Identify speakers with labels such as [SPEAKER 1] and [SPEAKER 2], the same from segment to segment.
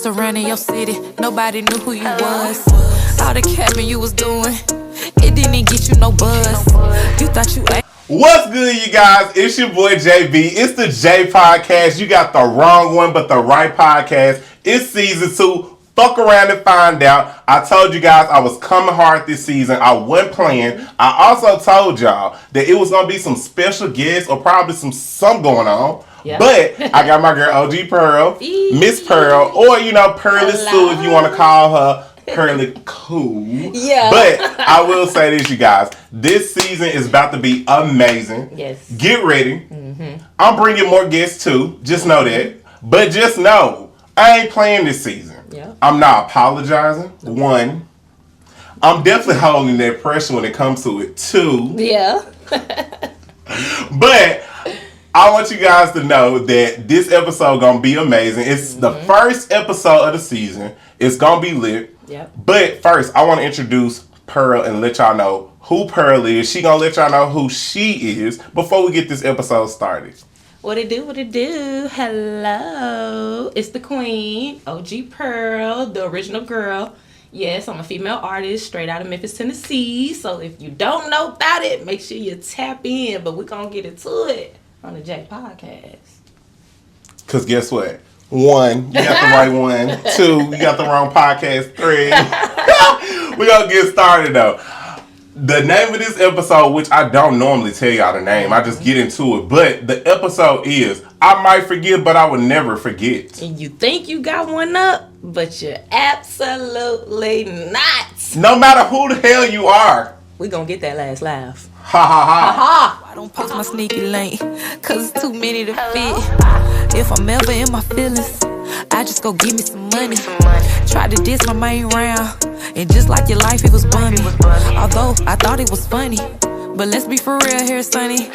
[SPEAKER 1] surrounding your city. Nobody knew who you was. All the capping you was doing, it didn't get you no buzz. You thought you ain't.
[SPEAKER 2] What's good, you guys? It's your boy JB. It's the J Podcast. You got the wrong one, but the right podcast. It's season 2. Fuck around and find out. I told you guys I was coming hard this season. I wasn't playing. I also told y'all that it was going to be some special guests or probably some going on. Yep. But I got my girl OG Pearl, Miss Pearl, or Pearly Sue if you want to call her Pearly Cool.
[SPEAKER 3] Yeah.
[SPEAKER 2] But I will say this, you guys. This season is about to be amazing.
[SPEAKER 3] Yes.
[SPEAKER 2] Get ready. Mm-hmm. I'm bringing more guests too. Just know that. But just know, I ain't playing this season.
[SPEAKER 3] Yeah.
[SPEAKER 2] I'm not apologizing. 1. I'm definitely holding that pressure when it comes to it. 2.
[SPEAKER 3] Yeah.
[SPEAKER 2] But I want you guys to know that this episode gonna be amazing. It's the first episode of the season. It's gonna be lit.
[SPEAKER 3] Yep.
[SPEAKER 2] But first, I want to introduce Pearl and let y'all know who Pearl is. She gonna let y'all know who she is before we get this episode started.
[SPEAKER 3] What it do? Hello. It's the queen, OG Pearl, the original girl. Yes, I'm a female artist straight out of Memphis, Tennessee. So if you don't know about it, make sure you tap in. But we're going to get into it on the J Podcast.
[SPEAKER 2] Because guess what? 1, you got the right one. 2, you got the wrong podcast. 3. We're going to get started though. The name of this episode, which I don't normally tell y'all the name, I just get into it. But the episode is, I might forget, but I will never forget.
[SPEAKER 3] And you think you got one up, but you're absolutely not.
[SPEAKER 2] No matter who the hell you are.
[SPEAKER 3] We're going to get that last laugh.
[SPEAKER 2] Ha ha ha.
[SPEAKER 3] Ha.
[SPEAKER 1] I don't post my sneaky link, cause it's too many to fit. If I'm ever in my feelings, I just go give me some money. Try to diss my main round, and just like your life, it was bummy. Although I thought it was funny, but let's be for real here, sonny.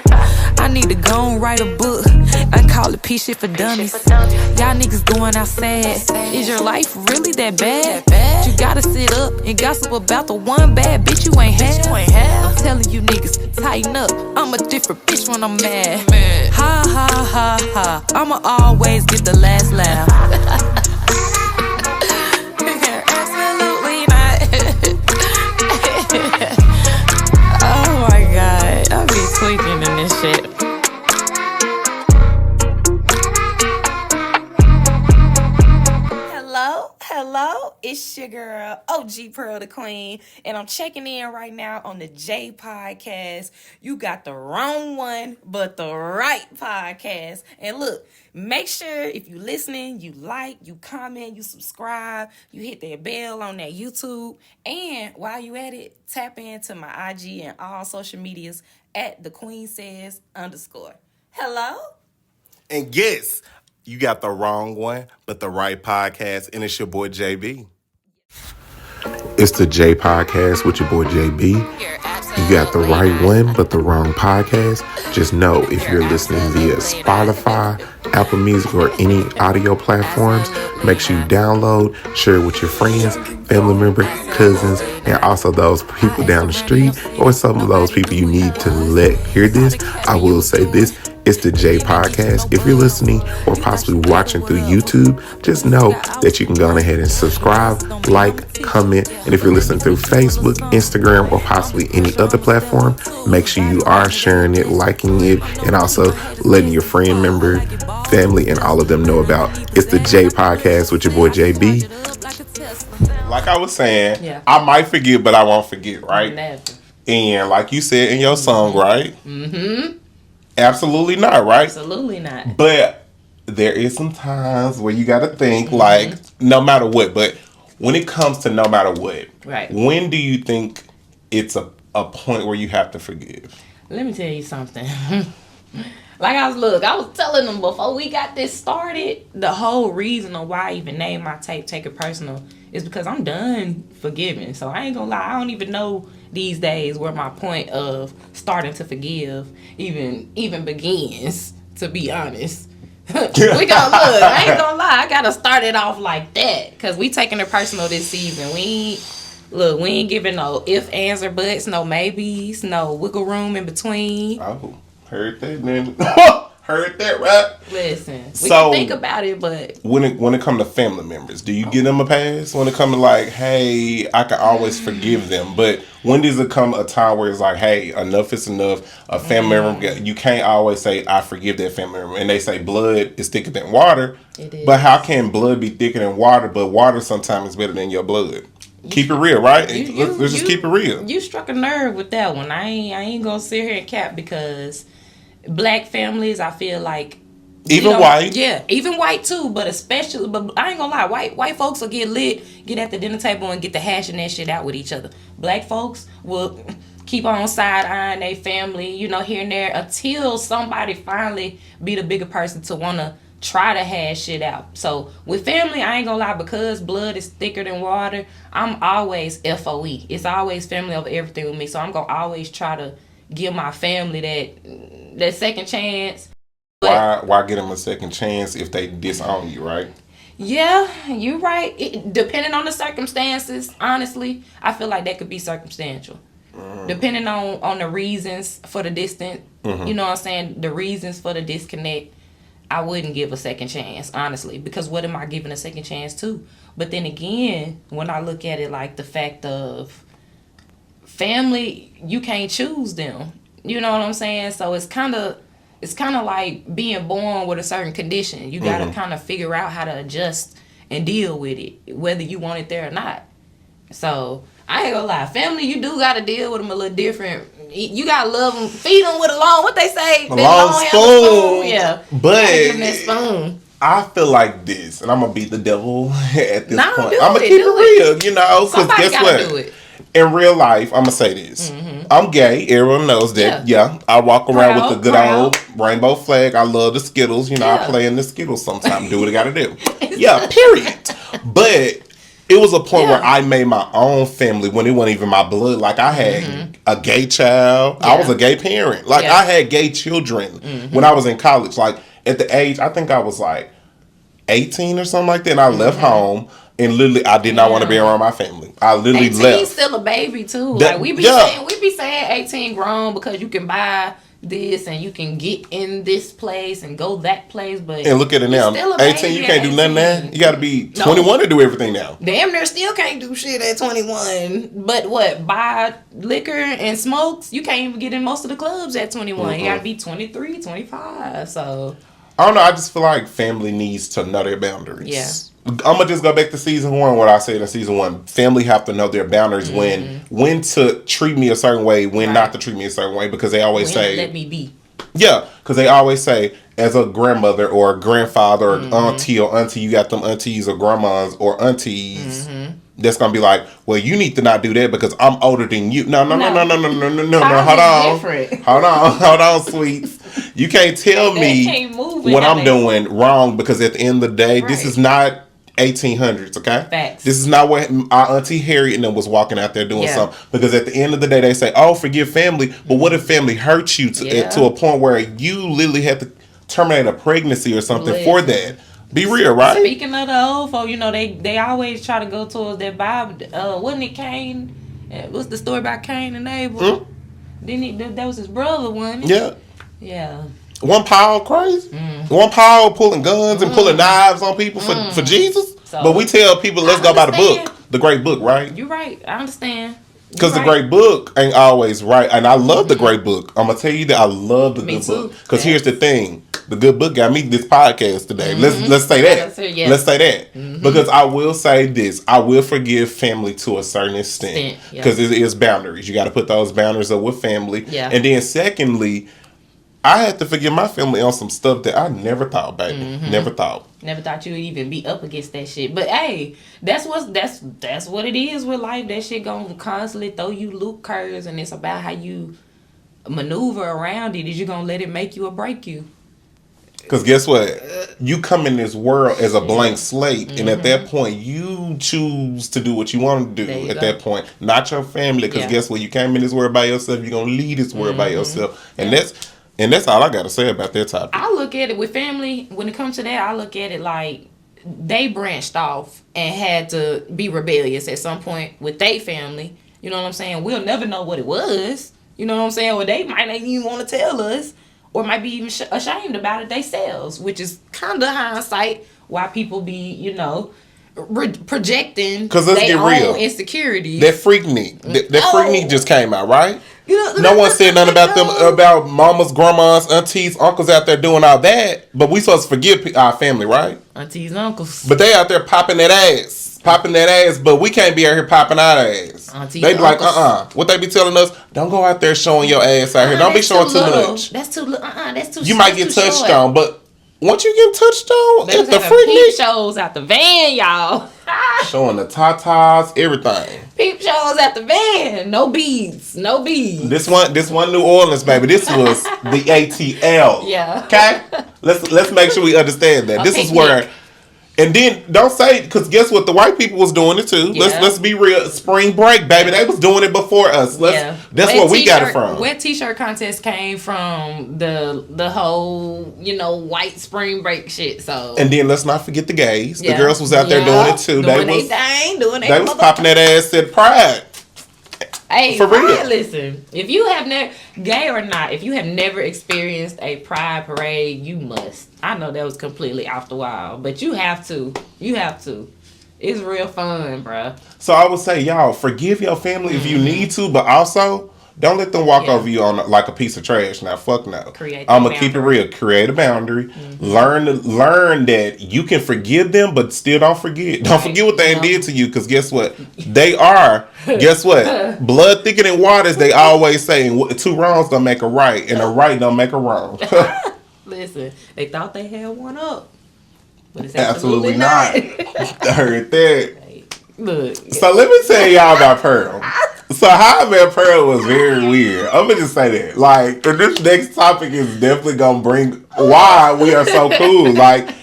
[SPEAKER 1] I need to go and write a book and call it P shit for dummies. Y'all niggas going out sad. Is your life really that bad? You gotta sit up and gossip about the one bad bitch you ain't had. I'm telling you niggas, tighten up. I'm a different bitch when I'm mad. Ha ha ha ha. I'ma always get the last laugh. Absolutely not. Oh my god, I be tweaking in this shit. Hello, it's your girl, OG Pearl the Queen, and I'm checking in right now on the J Podcast. You got the wrong one, but the right podcast. And look, make sure if you listening, you like, you comment, you subscribe, you hit that bell on that YouTube, and while you at it, tap into my IG and all social medias at thequeensays_. Hello?
[SPEAKER 2] And guess, you got the wrong one, but the right podcast, and it's your boy JB. It's the J Podcast with your boy JB. You got the right one, but the wrong podcast. Just know if you're listening via Spotify, Apple Music, or any audio platforms, make sure you download, share it with your friends, family members, cousins, and also those people down the street, or some of those people you need to let hear this. I will say this. It's the J Podcast. If you're listening or possibly watching through YouTube, just know that you can go ahead and subscribe, like, comment, and if you're listening through Facebook, Instagram, or possibly any other platform, make sure you are sharing it, liking it, and also letting your friend member, family, and all of them know about. It's the J Podcast with your boy JB. Like I was saying, yeah. I might forget, but I won't forget, right?
[SPEAKER 3] Never.
[SPEAKER 2] And like you said in your song, right?
[SPEAKER 3] Mm-hmm.
[SPEAKER 2] Absolutely not, right?
[SPEAKER 3] Absolutely not.
[SPEAKER 2] But there is some times where you got to think, like, no matter what. But when it comes to no matter what,
[SPEAKER 3] right?
[SPEAKER 2] When do you think it's a point where you have to forgive?
[SPEAKER 3] Let me tell you something. Like I was telling them before we got this started, the whole reason of why I even named my tape Take It Personal is because I'm done forgiving. So I ain't gonna lie, I don't even know these days where my point of starting to forgive even begins, to be honest. We gonna look, I ain't gonna lie, I gotta start it off like that, because we taking it personal this season. We ain't giving no if, ands, or buts, no maybes, no wiggle room in between.
[SPEAKER 2] Oh, heard that then. Heard that, right?
[SPEAKER 3] Listen, we
[SPEAKER 2] So,
[SPEAKER 3] can think about it, but
[SPEAKER 2] when it come to family members, do you give them a pass? When it come to like, hey, I can always forgive them, but when does it come a time where it's like, hey, enough is enough? A family member, you can't always say I forgive that family member, and they say blood is thicker than water.
[SPEAKER 3] It is.
[SPEAKER 2] But how can blood be thicker than water? But water sometimes is better than your blood. Keep it real, right? Let's just keep it real.
[SPEAKER 3] You struck a nerve with that one. I ain't gonna sit here and cap, because black families, I feel like,
[SPEAKER 2] even white,
[SPEAKER 3] yeah, even white too, but especially, but I ain't gonna lie, white folks will get lit, get at the dinner table and get the hashing that shit out with each other. Black folks will keep on side eyeing their family, here and there, until somebody finally be the bigger person to wanna try to hash shit out. So with family, I ain't gonna lie, because blood is thicker than water, I'm always FOE. It's always family over everything with me. So I'm gonna always try to give my family that second chance. But
[SPEAKER 2] why get them a second chance if they disown you, right?
[SPEAKER 3] yeah, you're right. Depending on the circumstances, honestly, I feel like that could be circumstantial. Depending on the reasons for the distance, you know what I'm saying? The reasons for the disconnect, I wouldn't give a second chance, honestly, because what am I giving a second chance to? But then again, when I look at it like the fact of family, you can't choose them. You know what I'm saying? So it's kind of like being born with a certain condition. You got to kind of figure out how to adjust and deal with it, whether you want it there or not. So I ain't gonna lie, family, you do got to deal with them a little different. You got to love them, feed them with a long, what they say?
[SPEAKER 2] A long spoon.
[SPEAKER 3] Yeah.
[SPEAKER 2] But
[SPEAKER 3] give them that spoon.
[SPEAKER 2] I feel like this, and I'm going to beat the devil at this point.
[SPEAKER 3] Do
[SPEAKER 2] I'm going to keep it real, because
[SPEAKER 3] Somebody
[SPEAKER 2] guess
[SPEAKER 3] gotta
[SPEAKER 2] what?
[SPEAKER 3] Do it.
[SPEAKER 2] In real life, I'm going to say this. I'm gay. Everyone knows that. Yeah. I walk around with the good old rainbow flag. I love the Skittles. I play in the Skittles sometimes. Do what I got to do. Yeah, period. But it was a point where I made my own family when it wasn't even my blood. Like, I had a gay child. I was a gay parent. Like, I had gay children when I was in college. Like, at the age, I think I was like 18 or something like that. And I left home. And literally, I did not want to be around my family. I literally
[SPEAKER 3] 18
[SPEAKER 2] left.
[SPEAKER 3] Still a baby too. Like we be saying 18 grown because you can buy this and you can get in this place and go that place. But
[SPEAKER 2] and look at it now. 18, you can't do nothing now. You got to be 21 to do everything now.
[SPEAKER 3] Damn near still can't do shit at 21. But what? Buy liquor and smokes? You can't even get in most of the clubs at 21. You got to be 23, 25. So
[SPEAKER 2] I don't know. I just feel like family needs to know their boundaries.
[SPEAKER 3] Yeah.
[SPEAKER 2] I'm gonna just go back to season 1. What I said in season 1: family have to know their boundaries when to treat me a certain way, when not to treat me a certain way, because they always say,
[SPEAKER 3] "Let me be."
[SPEAKER 2] Yeah, because they always say, as a grandmother or a grandfather or auntie, you got them aunties or grandmas or aunties. That's gonna be like, well, you need to not do that because I'm older than you. No. Hold on, sweets. You can't tell me what I'm doing wrong, because at the end of the day, this is not 1800s, okay?
[SPEAKER 3] Facts.
[SPEAKER 2] This is not what our auntie Harriet and them was walking out there doing something. Because at the end of the day, they say, oh, forgive family. But what if family hurts you to a point where you literally had to terminate a pregnancy or something for that? Be real, right?
[SPEAKER 3] Speaking of the old folk, they always try to go towards that Bible. Wasn't it Cain? What's the story about Cain and Abel? Didn't that was his brother, wasn't it?
[SPEAKER 2] Yeah.
[SPEAKER 3] Yeah.
[SPEAKER 2] One Paul crazy? One Paul pulling guns and pulling knives on people for Jesus? So, but we tell people, let's go by the book. The great book, right?
[SPEAKER 3] You're right. I understand.
[SPEAKER 2] Because the great book ain't always right. And I love the great book. I'm going to tell you that I love the good book. Because here's the thing. The good book got me this podcast today. Let's say that. Let's say that. Because I will say this. I will forgive family to a certain extent. Because it is boundaries. You got to put those boundaries up with family.
[SPEAKER 3] Yeah.
[SPEAKER 2] And then secondly, I had to forgive my family on some stuff that I never thought, baby. Never thought.
[SPEAKER 3] Never thought you would even be up against that shit. But hey, that's what it is with life. That shit gonna constantly throw you loop curves, and it's about how you maneuver around it. Is you gonna let it make you or break you?
[SPEAKER 2] Because guess what? You come in this world as a blank slate, and at that point, you choose to do what you want to do at that point. Not your family, because guess what? You came in this world by yourself. You're gonna lead this world by yourself, and that's all I got to say about that topic.
[SPEAKER 3] I look at it with family, when it comes to that, I look at it like they branched off and had to be rebellious at some point with their family. You know what I'm saying? We'll never know what it was. You know what I'm saying? Or they might not even want to tell us. or might be even ashamed about it themselves, which is kind of hindsight why people be, projecting their own insecurities.
[SPEAKER 2] That Freaknik. That Freaknik just came out, right?
[SPEAKER 3] You
[SPEAKER 2] No one said nothing about them, about mamas, grandmas, aunties, uncles out there doing all that. But we supposed to forgive our family, right?
[SPEAKER 3] Aunties, uncles.
[SPEAKER 2] But they out there popping that ass. But we can't be out here popping our ass.
[SPEAKER 3] Aunties,
[SPEAKER 2] they be like, what they be telling us? Don't go out there showing your ass out here. Don't be showing too much.
[SPEAKER 3] That's too little. That's too.
[SPEAKER 2] You might get touched on, but once you get touched on,
[SPEAKER 3] they
[SPEAKER 2] if the
[SPEAKER 3] peep shows out the van, y'all.
[SPEAKER 2] Showing the tatas, everything.
[SPEAKER 3] Peep shows at the van. No beads.
[SPEAKER 2] This one New Orleans, baby. This was the ATL.
[SPEAKER 3] Yeah.
[SPEAKER 2] Okay? Let's make sure we understand that. This is where. And then don't say, because guess what? The white people was doing it too.
[SPEAKER 3] Yeah.
[SPEAKER 2] Let's be real. Spring break, baby. They was doing it before us. That's where we got it from.
[SPEAKER 3] Wet t-shirt contest came from the whole, white spring break shit. So. And
[SPEAKER 2] then let's not forget the gays. The girls was out there doing it too.
[SPEAKER 3] They
[SPEAKER 2] was popping that ass at Pride.
[SPEAKER 3] Hey, for real. Listen, if you have never, gay or not, if you have never experienced a Pride parade, you must. I know that was completely off the wall, but you have to. It's real fun, bruh.
[SPEAKER 2] So I would say, y'all, forgive your family if you need to, but also don't let them walk over you on like a piece of trash. Now, fuck no. I'm gonna keep it real. Create a boundary. Learn that you can forgive them, but still don't forget. Don't forget what they did to you, because guess what? They are. Guess what? Blood thicker than water, as they always say. And 2 wrongs don't make a right, and a right don't make a wrong.
[SPEAKER 3] Listen, they thought they had one up, but it's
[SPEAKER 2] absolutely not. I heard that.
[SPEAKER 3] Look.
[SPEAKER 2] So let me tell y'all about Pearl. So how I met Pearl was very weird. I'm gonna just say that. Like, and this next topic is definitely gonna bring why we are so cool. Like,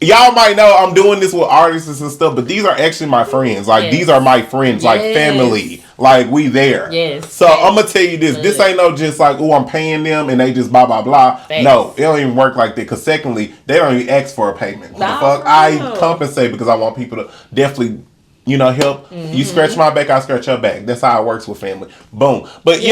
[SPEAKER 2] y'all might know I'm doing this with artists and stuff, but these are actually my friends. Like, these are my friends, like family. Like, we there.
[SPEAKER 3] Yes.
[SPEAKER 2] So I'm gonna tell you this. This ain't no just like, oh, I'm paying them and they just blah blah blah. Thanks. No, it don't even work like that. Cause secondly, they don't even ask for a payment. What the fuck? I compensate because I want people to definitely, help. You scratch my back, I scratch your back. That's how it works with family. Boom. But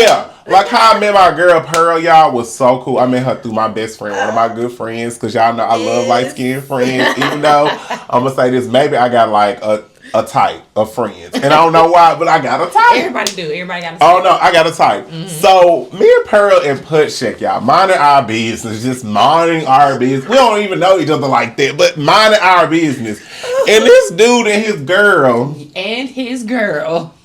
[SPEAKER 2] like how I met my girl Pearl, y'all, was so cool. I met her through my best friend, one of my good friends, because y'all know I love light-skinned friends. Even though I'm gonna say this, maybe I got like a type of friends, and I don't know why, but I got a type.
[SPEAKER 3] Everybody got a type.
[SPEAKER 2] Oh no, I got a type. So me and Pearl and Put Check, y'all, minding our business, just minding our business. We don't even know each other like that, but minding our business. And this dude and his girl,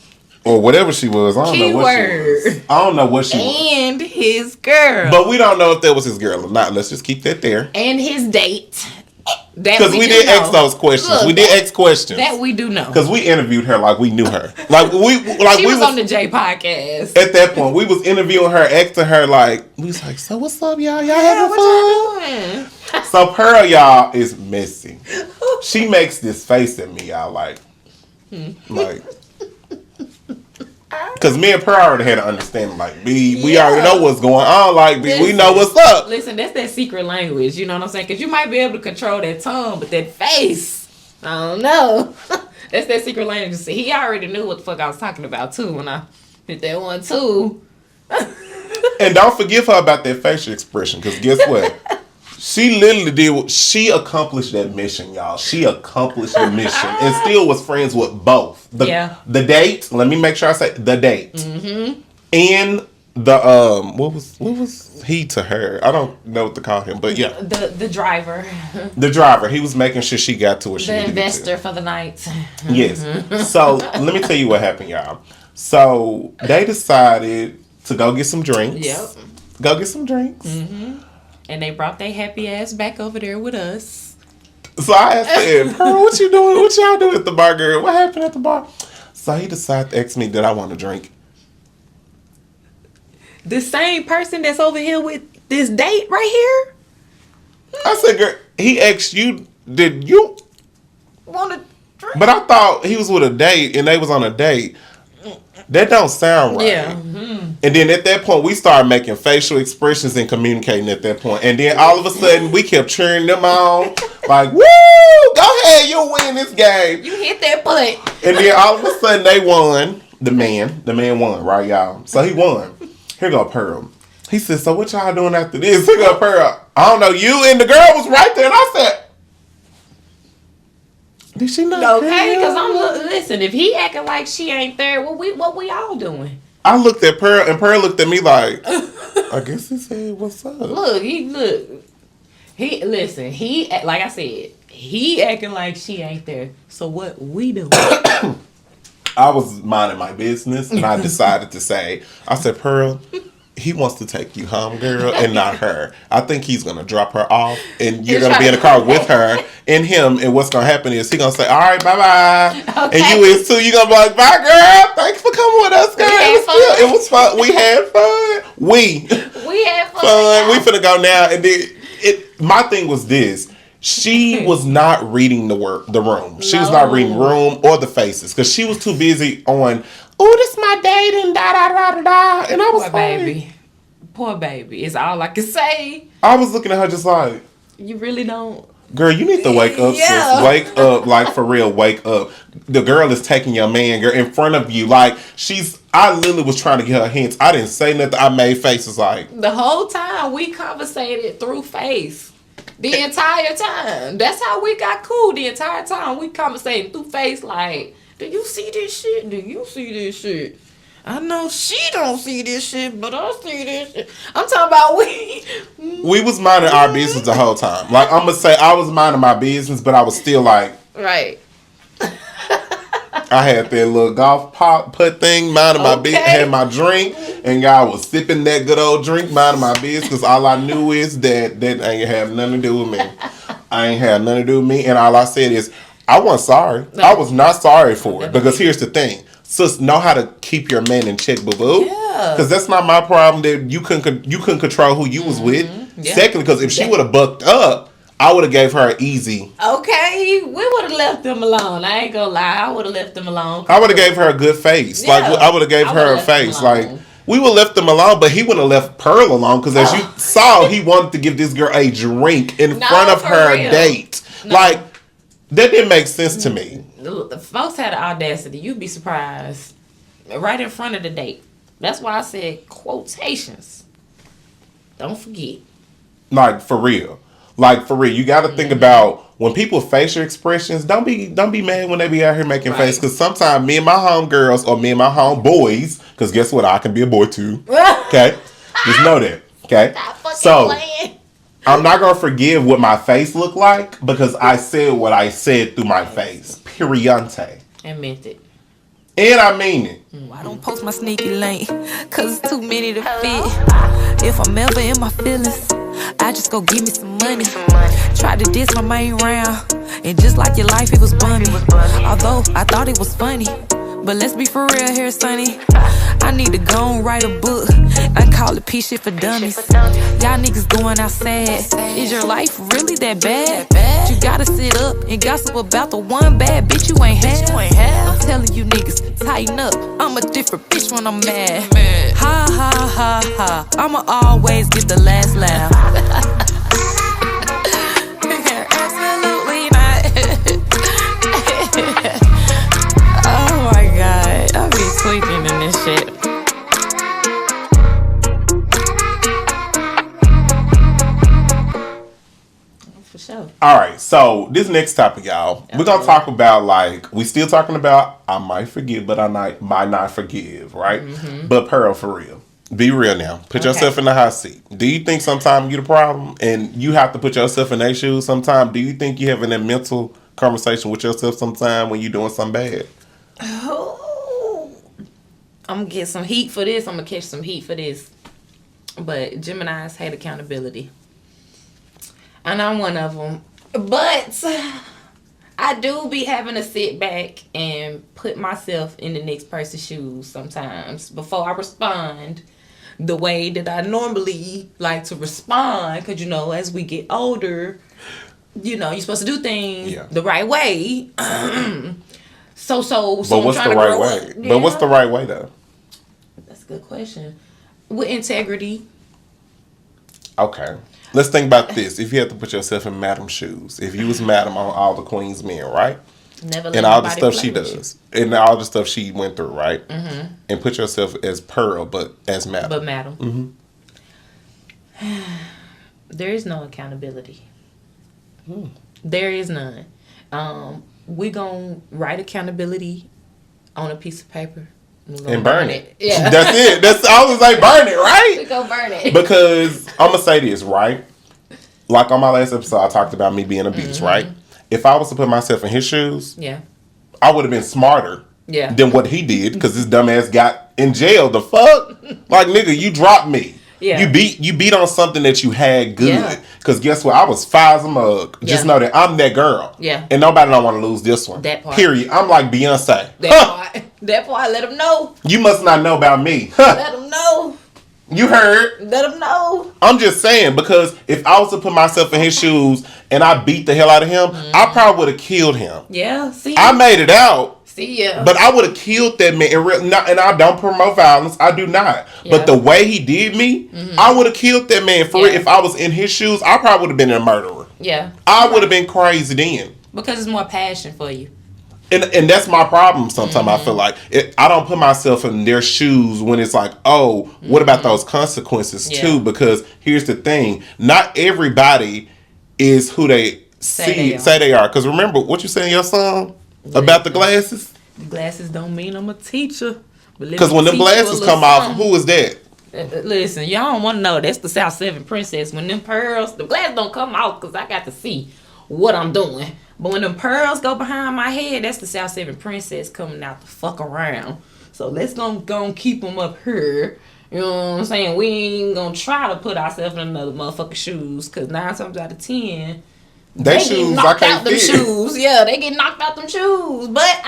[SPEAKER 2] or whatever she was, I don't know what she was. I don't know what she was.
[SPEAKER 3] And his girl,
[SPEAKER 2] but we don't know if that was his girl or not. Let's just keep that there.
[SPEAKER 3] And his date.
[SPEAKER 2] Because we did ask those questions.
[SPEAKER 3] Look,
[SPEAKER 2] we did ask questions.
[SPEAKER 3] That we do know.
[SPEAKER 2] Because we interviewed her like we knew her.
[SPEAKER 3] She was on the J podcast.
[SPEAKER 2] At that point, we was interviewing her, asking her like, we was like, so what's up, y'all? Y'all having fun?
[SPEAKER 3] Y'all doing?
[SPEAKER 2] So Pearl, y'all, is messy. She makes this face at me, y'all, like. Because me and Pearl already had an understanding. Like, we already know what's going on. Like, we know what's up.
[SPEAKER 3] Listen, that's that secret language. You know what I'm saying? Because you might be able to control that tongue, but that face, I don't know. That's that secret language. See, he already knew what the fuck I was talking about, too, when I hit that one, too.
[SPEAKER 2] And don't forgive her about that facial expression. Because guess what? She literally she accomplished that mission, y'all. She accomplished the mission and still was friends with both. The date, let me make sure I say the date. And the what was he to her? I don't know what to call him, but yeah.
[SPEAKER 3] The driver.
[SPEAKER 2] The driver. He was making sure she got to where she needed to.
[SPEAKER 3] The investor for the night.
[SPEAKER 2] Yes. So let me tell you what happened, y'all. So they decided to go get some drinks.
[SPEAKER 3] Yep.
[SPEAKER 2] Go get some drinks.
[SPEAKER 3] And they brought their happy ass back over there with us.
[SPEAKER 2] So I asked Pearl, what you doing? What y'all doing at the bar, girl? What happened at the bar? So he decided to ask me, did I want to drink?
[SPEAKER 3] The same person that's over here with this date right here?
[SPEAKER 2] I said, girl, he asked you, did you
[SPEAKER 3] want to drink?
[SPEAKER 2] But I thought he was with a date and they was on a date. That don't sound right. Yeah. And then at that point, we started making facial expressions and communicating at that point. And then all of a sudden, we kept cheering them on. Like, woo! Go ahead, you'll win this game.
[SPEAKER 3] You hit that putt.
[SPEAKER 2] And then all of a sudden, they won. The man won, right, y'all? So he won. Here go Pearl. He said, so what y'all doing after this? He got Pearl. I don't know, you and the girl was right there. And I said, did she not?
[SPEAKER 3] Okay, because listen, if he acting like she ain't there, what we all doing?
[SPEAKER 2] I looked at Pearl, and Pearl looked at me like, I guess he said, what's up?
[SPEAKER 3] Look, like I said, he acting like she ain't there. So what we doing?
[SPEAKER 2] I was minding my business, and I decided to say, I said, Pearl, he wants to take you home, girl, and not her. I think he's going to drop her off, and you're going to be in the car with her and him, and what's going to happen is he's going to say, all right, bye-bye. Okay. And you is too. You're going to be like, bye, girl. Thanks for coming with us, girl. It was fun. We had fun. We
[SPEAKER 3] had fun.
[SPEAKER 2] We finna go now. And my thing was this. She was not reading the room. She was not reading room or the faces because she was too busy on, oh, this my date and da. And I was
[SPEAKER 3] Poor baby. It's all I can say.
[SPEAKER 2] I was looking at her just like,
[SPEAKER 3] you really don't.
[SPEAKER 2] Girl, you need to wake up, sis. Wake up, like for real, wake up. The girl is taking your man, girl, in front of you. Like, I literally was trying to get her hints. I didn't say nothing. I made faces like.
[SPEAKER 3] The whole time we conversated through face. The entire time. That's how we got cool. The entire time we conversating through face like, do you see this shit? Do you see this shit? I know she don't see this shit, but I see this shit. I'm talking about
[SPEAKER 2] we was minding our business the whole time. Like, I'm going to say I was minding my business, but I was still like.
[SPEAKER 3] Right.
[SPEAKER 2] I had that little golf putt thing, minding my business, had my drink, and y'all was sipping that good old drink, minding my business, because all I knew is that ain't have nothing to do with me. I ain't had nothing to do with me, and all I said is, I wasn't sorry. No. I was not sorry for it, because here's the thing. Sis, know how to keep your man in check, boo-boo. Yeah. Because that's not my problem that you couldn't control who you was with. Yeah. Secondly, because if she would have bucked up, I would have gave her an easy.
[SPEAKER 3] Okay, we would have left them alone. I ain't gonna lie, I would have left them alone.
[SPEAKER 2] I would have gave her a good face. Yeah. Like, I would have gave her a face. Like, we would have left them alone, but he would have left Pearl alone because as you saw, he wanted to give this girl a drink in front of her date. No. Like, that didn't make sense to me.
[SPEAKER 3] The folks had the audacity. You'd be surprised. Right in front of the date. That's why I said quotations. Don't forget.
[SPEAKER 2] Like, for real. You got to think about when people facial expressions. Don't be mad when they be out here making face. Because sometimes me and my homegirls or me and my homeboys, because guess what? I can be a boy too. Okay? Just know that. Okay? So, I'm not going to forgive what my face looked like because I said what I said through my face. Periante.
[SPEAKER 3] And meant it.
[SPEAKER 2] And I mean it.
[SPEAKER 1] I don't post my sneaky link because it's too many to fit. If I'm ever in my feelings, I just go give me some money. Tried to diss my main round, and just like your life, it was bummy. Although I thought it was funny, but let's be for real here, sonny. I need to go and write a book. I call it P shit for dummies. Y'all niggas going outside. Is your life really that bad? You gotta sit up and gossip about the one bad bitch you ain't had. I'm telling you niggas, tighten up. I'm a different bitch when I'm mad. Ha ha ha ha. I'ma always get the last laugh. Absolutely not. Oh my god, I be tweaking in this shit. For sure.
[SPEAKER 2] All right, so this next topic, y'all, we're gonna talk about we still talking about I might forgive, but I might not forgive, right? Mm-hmm. But Pearl, for real, be real now. Put yourself in the hot seat. Do you think sometimes you're the problem, and you have to put yourself in their shoes? Sometimes, do you think you having that mental conversation with yourself sometime when you're doing something bad?
[SPEAKER 3] Oh, I'm gonna get some heat for this. I'm gonna catch some heat for this. But Geminis hate accountability. And I'm one of them. But I do be having to sit back and put myself in the next person's shoes sometimes before I respond the way that I normally like to respond. Because, as we get older, you're supposed to do things the right way. So
[SPEAKER 2] but what's the right way? Yeah. But what's the right way, though?
[SPEAKER 3] That's a good question. With integrity.
[SPEAKER 2] Okay. Let's think about this. If you had to put yourself in Madam's shoes, if you was Madam on all the Queen's men, right?
[SPEAKER 3] Never
[SPEAKER 2] and all the stuff she does, and all the stuff she went through, right? Mm-hmm. And put yourself as Pearl, but as Madam.
[SPEAKER 3] But Madam. There is no accountability. There is none. We gonna write accountability on a piece of paper
[SPEAKER 2] And burn it.
[SPEAKER 3] Yeah.
[SPEAKER 2] That's it. I was like, burn it, right?
[SPEAKER 3] We gonna burn it.
[SPEAKER 2] Because I'm going to say this, right? Like on my last episode, I talked about me being a bitch, right? If I was to put myself in his shoes,
[SPEAKER 3] Yeah.
[SPEAKER 2] I would have been smarter
[SPEAKER 3] Yeah.
[SPEAKER 2] than what he did because his dumb ass got in jail. The fuck? Like, nigga, you dropped me.
[SPEAKER 3] Yeah.
[SPEAKER 2] You beat on something that you had good.
[SPEAKER 3] Yeah.
[SPEAKER 2] Because guess what? I was fire as a mug. Just know that I'm that girl.
[SPEAKER 3] Yeah.
[SPEAKER 2] And nobody don't want to lose this one.
[SPEAKER 3] That part.
[SPEAKER 2] Period. I'm like Beyonce.
[SPEAKER 3] That part. Let them know.
[SPEAKER 2] You must not know about me.
[SPEAKER 3] Let them know.
[SPEAKER 2] You heard.
[SPEAKER 3] Let them know.
[SPEAKER 2] I'm just saying, because if I was to put myself in his shoes and I beat the hell out of him, I probably would have killed him.
[SPEAKER 3] Yeah, see?
[SPEAKER 2] I made it out.
[SPEAKER 3] See ya.
[SPEAKER 2] But I would have killed that man. And I don't promote violence. I do not.
[SPEAKER 3] Yeah.
[SPEAKER 2] But the way he did me, I would have killed that man. For real. If I was in his shoes, I probably would have been a murderer.
[SPEAKER 3] Yeah.
[SPEAKER 2] I would have been crazy then.
[SPEAKER 3] Because it's more passion for you.
[SPEAKER 2] And that's my problem sometimes. I feel like I don't put myself in their shoes when it's like, oh, what about those consequences too? Because here's the thing. Not everybody is who they say they are. Because remember what you said in your song about the glasses?
[SPEAKER 3] The glasses don't mean I'm a teacher.
[SPEAKER 2] Because when them glasses come off, who is that?
[SPEAKER 3] Listen, y'all don't want to know. That's the South 7 princess. When them pearls, the glasses don't come off because I got to see what I'm doing. But when them pearls go behind my head, that's the South 7 princess coming out the fuck around. So let's go keep them up here. You know what I'm saying? We ain't gonna try to put ourselves in another motherfucker's shoes. Because 9 times out of 10,
[SPEAKER 2] they shoes
[SPEAKER 3] get knocked
[SPEAKER 2] I can't
[SPEAKER 3] out them
[SPEAKER 2] fit.
[SPEAKER 3] shoes. Yeah, they get knocked out them shoes. But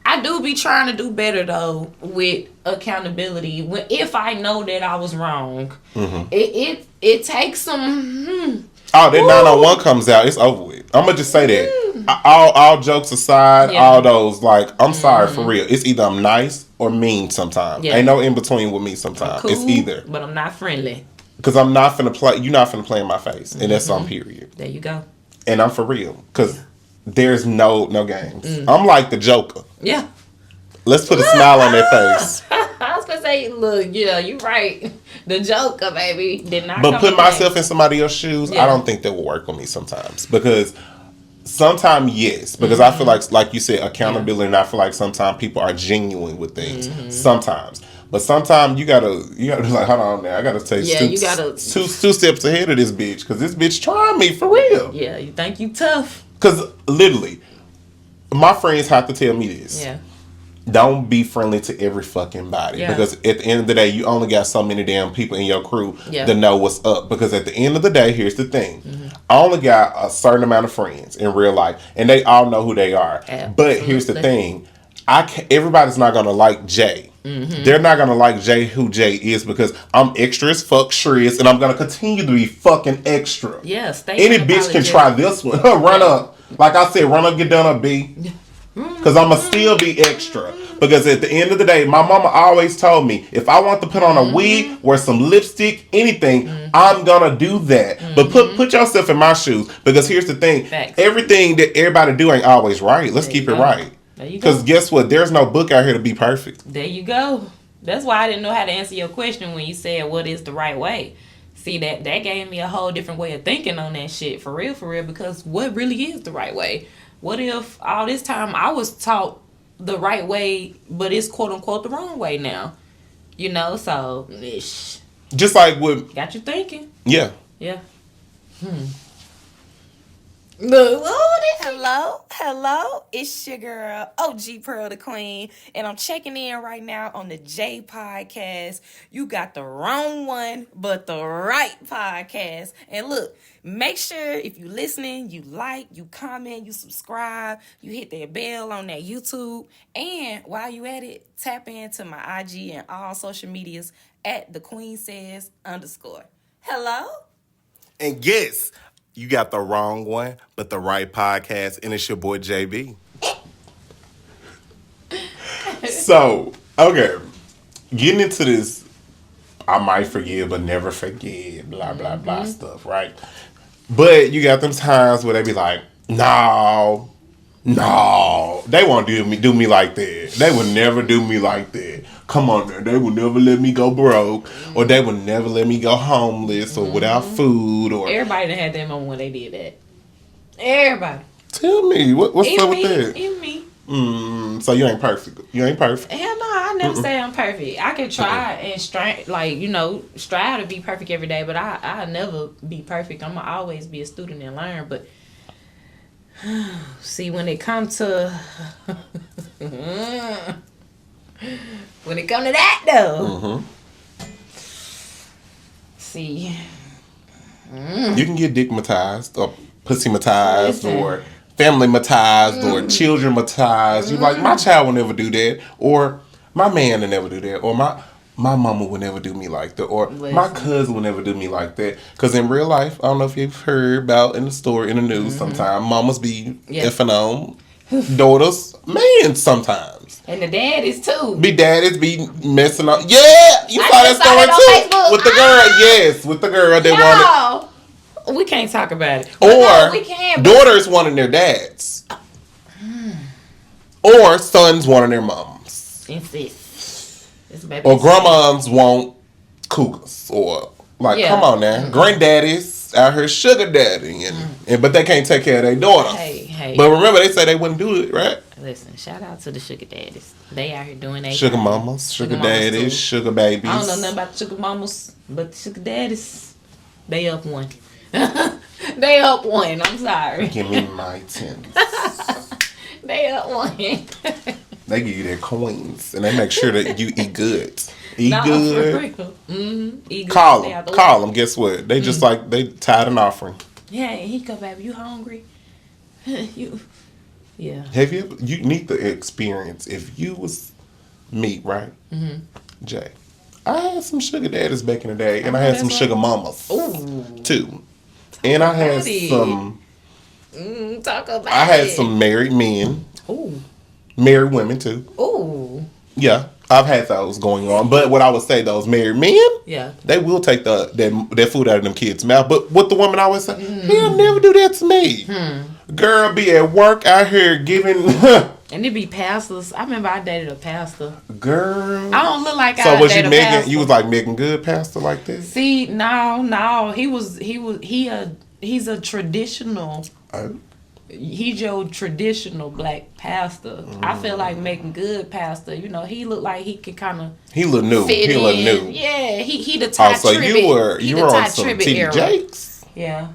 [SPEAKER 3] I do be trying to do better though with accountability. If I know that I was wrong, it takes some.
[SPEAKER 2] Oh, that 901 comes out, it's over with. I'm gonna just say that. All jokes aside, all those, like, I'm sorry for real. It's either I'm nice or mean sometimes. Ain't no in between with me sometimes.
[SPEAKER 3] Cool,
[SPEAKER 2] it's either.
[SPEAKER 3] But I'm not friendly.
[SPEAKER 2] Because I'm not finna play. You're not finna play in my face, and that's on period.
[SPEAKER 3] There you go.
[SPEAKER 2] And I'm for real, because there's no games. I'm like the Joker.
[SPEAKER 3] Yeah.
[SPEAKER 2] Let's put a smile on their face.
[SPEAKER 3] I was gonna say, look, yeah, you right. The Joker, baby, did not.
[SPEAKER 2] But put myself in somebody else's shoes, I don't think that will work on me sometimes. Because sometimes, yes. Because I feel like you said, accountability, and I feel like sometimes people are genuine with things. Sometimes. But sometimes you gotta be like, hold on now, I gotta take two steps ahead of this bitch. Because this bitch trying me for real.
[SPEAKER 3] Yeah, you think you tough.
[SPEAKER 2] Because literally, my friends have to tell me this.
[SPEAKER 3] Yeah.
[SPEAKER 2] Don't be friendly to every fucking body.
[SPEAKER 3] Yeah.
[SPEAKER 2] Because at the end of the day, you only got so many damn people in your crew that know what's up. Because at the end of the day, here's the thing. I only got a certain amount of friends in real life. And they all know who they are. Absolutely. But here's the thing. Everybody's not going to like Jay. They're not going to like Jay who Jay is because I'm extra as fuck shreds. And I'm going to continue to be fucking extra.
[SPEAKER 3] Yeah, stay
[SPEAKER 2] Any bitch can try this one. Run up. Like I said, run up, get done up, B. Because I'm going to still be extra. Because at the end of the day, my mama always told me, if I want to put on a wig, wear some lipstick, anything, I'm going to do that. But put yourself in my shoes. Because here's the thing.
[SPEAKER 3] Facts.
[SPEAKER 2] Everything that everybody do ain't always right. Let's keep it right. Because guess what? There's no book out here to be perfect.
[SPEAKER 3] There you go. That's why I didn't know how to answer your question when you said, what is the right way? See, that gave me a whole different way of thinking on that shit. For real. Because what really is the right way? What if all this time I was taught the right way, but it's quote unquote the wrong way now? You know, so
[SPEAKER 2] just like with
[SPEAKER 3] got you thinking.
[SPEAKER 2] Yeah.
[SPEAKER 3] Look, hello, it's your girl, OG Pearl the Queen, and I'm checking in right now on the J Podcast. You got the wrong one, but the right podcast. And look, make sure if you listening, you like, you comment, you subscribe, you hit that bell on that YouTube, and while you at it, tap into my IG and all social medias at @thequeensays_. Hello?
[SPEAKER 2] And guess you got the wrong one, but the right podcast, and it's your boy JB. So, okay, getting into this, I might forgive but never forget, blah, blah, blah stuff, right? But you got them times where they be like, no, won't do me like that. They would never do me like that. Come on now, they would never let me go broke, or they would never let me go homeless or without food. Or
[SPEAKER 3] everybody done had that moment when they did that. Everybody.
[SPEAKER 2] Tell me what's up with that?
[SPEAKER 3] Even me.
[SPEAKER 2] So you ain't perfect. You ain't perfect.
[SPEAKER 3] Hell no, I never say I'm perfect. I can try and strive to be perfect every day, but I'll never be perfect. I'm gonna always be a student and learn. But see, when it comes to that though, see,
[SPEAKER 2] you can get dickmatized or pussymatized or family-matized or children-matized. You like, my child will never do that, or my man will never do that, or my mama will never do me like that, or my cousin will never do me like that. Because in real life, I don't know if you've heard about in the story, in the news, sometimes mamas be effing on daughters, man sometimes.
[SPEAKER 3] And the daddies too.
[SPEAKER 2] Daddies be messing up. Yeah! You saw that story too.
[SPEAKER 3] Facebook.
[SPEAKER 2] With the girl, yes, with the girl that wanted.
[SPEAKER 3] We can't talk about it.
[SPEAKER 2] Or
[SPEAKER 3] we can,
[SPEAKER 2] daughters wanting their dads. Or sons wanting their moms. Or grandmas want cougars. Or come on now. Granddaddies out here sugar daddy and but they can't take care of their daughters.
[SPEAKER 3] Hey.
[SPEAKER 2] But remember they say they wouldn't do it, right?
[SPEAKER 3] Listen, shout out to the sugar daddies. They out here doing their
[SPEAKER 2] sugar mamas, sugar daddies, too. Sugar babies.
[SPEAKER 3] I don't know nothing about the sugar mamas, but the sugar daddies, they up one. They up one. I'm sorry.
[SPEAKER 2] Give me my 10.
[SPEAKER 3] They up one.
[SPEAKER 2] They give you their coins and they make sure that you eat good. Eat good.
[SPEAKER 3] Eat good.
[SPEAKER 2] Call them. Guess what? They just like they tied an offering.
[SPEAKER 3] Yeah, he go, baby. You hungry? Yeah.
[SPEAKER 2] Have you? You need the experience. If you was me, right? Jay, I had some sugar daddies back in the day, and I had some sugar mamas too. And I had some.
[SPEAKER 3] Talk about
[SPEAKER 2] I had some married men.
[SPEAKER 3] Ooh.
[SPEAKER 2] Married women too.
[SPEAKER 3] Ooh.
[SPEAKER 2] Yeah, I've had those going on. But what I would say, those married men, they will take that food out of them kids' mouth. But what the woman always say, he'll never do that to me. Girl, be at work out here giving.
[SPEAKER 3] And it be pastors. I remember I dated a pastor.
[SPEAKER 2] Girl,
[SPEAKER 3] I don't look like
[SPEAKER 2] so was you Megan? You was like Megan Good pastor like this?
[SPEAKER 3] See, no, he's a traditional. He's your traditional black pastor. I feel like Megan Good pastor. You know, he looked like he could kind of.
[SPEAKER 2] He look new.
[SPEAKER 3] He
[SPEAKER 2] look new.
[SPEAKER 3] Yeah, he the Ty
[SPEAKER 2] so
[SPEAKER 3] Tribbett.
[SPEAKER 2] you were on some TD Jakes.
[SPEAKER 3] Yeah.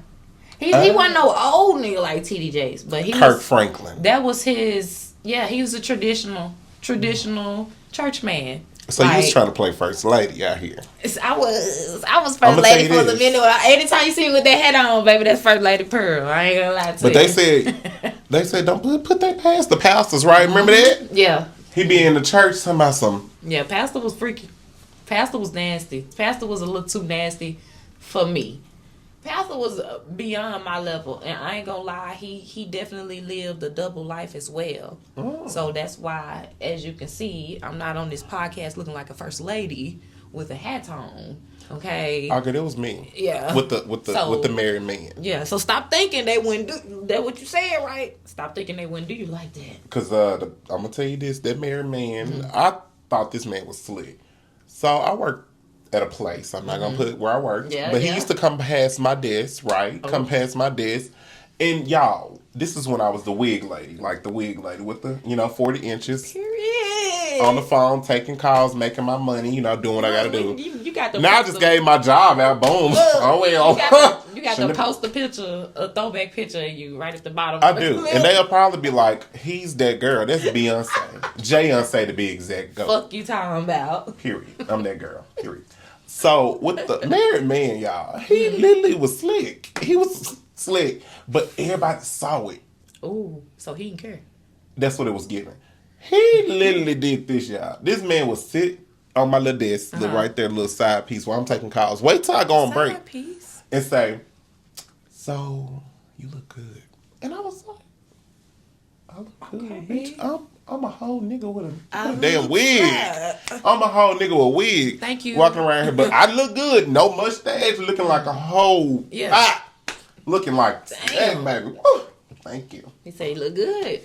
[SPEAKER 3] He wasn't no old nigga like TD Jakes, but he
[SPEAKER 2] Kirk Franklin.
[SPEAKER 3] That was his. Yeah, he was a traditional church man.
[SPEAKER 2] So you was trying to play first lady out here.
[SPEAKER 3] I was first lady for the minute. Anytime you see me with that hat on, baby, that's first lady Pearl. I ain't gonna lie to you.
[SPEAKER 2] But they said don't put that past the pastors, right? Remember that?
[SPEAKER 3] Yeah.
[SPEAKER 2] He be in the church talking about some.
[SPEAKER 3] Yeah, pastor was freaky. Pastor was nasty. Pastor was a little too nasty for me. Pastor was beyond my level, and I ain't gonna lie, he definitely lived a double life as well. So that's why, as you can see, I'm not on this podcast looking like a first lady with a hat on. Okay.
[SPEAKER 2] Okay, that was me.
[SPEAKER 3] Yeah.
[SPEAKER 2] With the married man.
[SPEAKER 3] Yeah. So stop thinking they wouldn't do that. What you said, right? Stop thinking they wouldn't do you like that.
[SPEAKER 2] Cause I'm gonna tell you this: that married man, I thought this man was slick. So I worked at a place. I'm not gonna put where I worked, but he used to come past my desk, right? Come past my desk, and y'all, this is when I was the wig lady with the 40 inches.
[SPEAKER 3] Period.
[SPEAKER 2] On the phone, taking calls, making my money, doing what I gotta do.
[SPEAKER 3] You got the
[SPEAKER 2] now I just gave my job out. Boom.
[SPEAKER 3] You got to post a picture, a throwback picture of you right at the bottom.
[SPEAKER 2] I do, and they'll probably be like, "He's that girl." That's Beyonce, Jay-Unce to be exact. Go.
[SPEAKER 3] Fuck you talking about?
[SPEAKER 2] Period. I'm that girl. Period. So with the married man, y'all, he literally was slick. He was slick, but everybody saw it.
[SPEAKER 3] Ooh, so he didn't care.
[SPEAKER 2] That's what it was given. He literally did this, y'all. This man was sit on my little desk, right there, little side piece while I'm taking calls. Wait till I go on break and say, "So you look good," and I was like, "I look good, bitch. I'm a whole nigga with a damn wig. I'm a whole nigga with a wig.
[SPEAKER 3] Thank you.
[SPEAKER 2] Walking around here, but I look good. No mustache, looking like a whole looking like damn baby. Woo. Thank you."
[SPEAKER 3] He said he look good.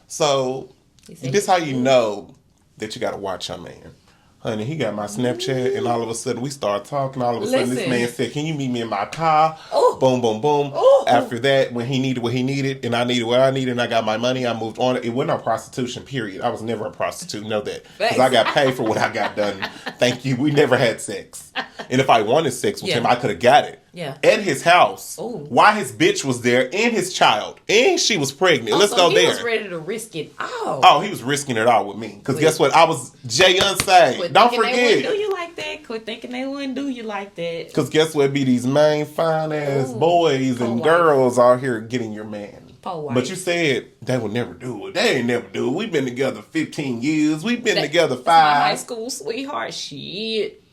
[SPEAKER 2] So,
[SPEAKER 3] He said
[SPEAKER 2] this how you know that you got to watch your man. Honey, he got my Snapchat, and all of a sudden we start talking. All of a sudden, this man said, "Can you meet me in my car?"
[SPEAKER 3] Ooh.
[SPEAKER 2] Boom, boom, boom.
[SPEAKER 3] Ooh.
[SPEAKER 2] After that, when he needed what he needed, and I needed what I needed, and I got my money, I moved on. It wasn't no prostitution, period. I was never a prostitute, know that. Because I got paid for what I got done. Thank you. We never had sex. And if I wanted sex with him, I could have got it.
[SPEAKER 3] Yeah.
[SPEAKER 2] At his house.
[SPEAKER 3] Ooh.
[SPEAKER 2] While his bitch was there, and his child. And she was pregnant. Let's go there.
[SPEAKER 3] He was ready to risk it all.
[SPEAKER 2] Oh, he was risking it all with me. Because guess what? I was Jay-Unsay. Don't forget.
[SPEAKER 3] They wouldn't do you like that. Quit thinking they wouldn't do you like that.
[SPEAKER 2] Because guess what? Be these main fine-ass boys and girls out here getting your man. But you said they would never do it. They ain't never do it. We've been together 15 years. We've been together 5.
[SPEAKER 3] My high school sweetheart. Shit.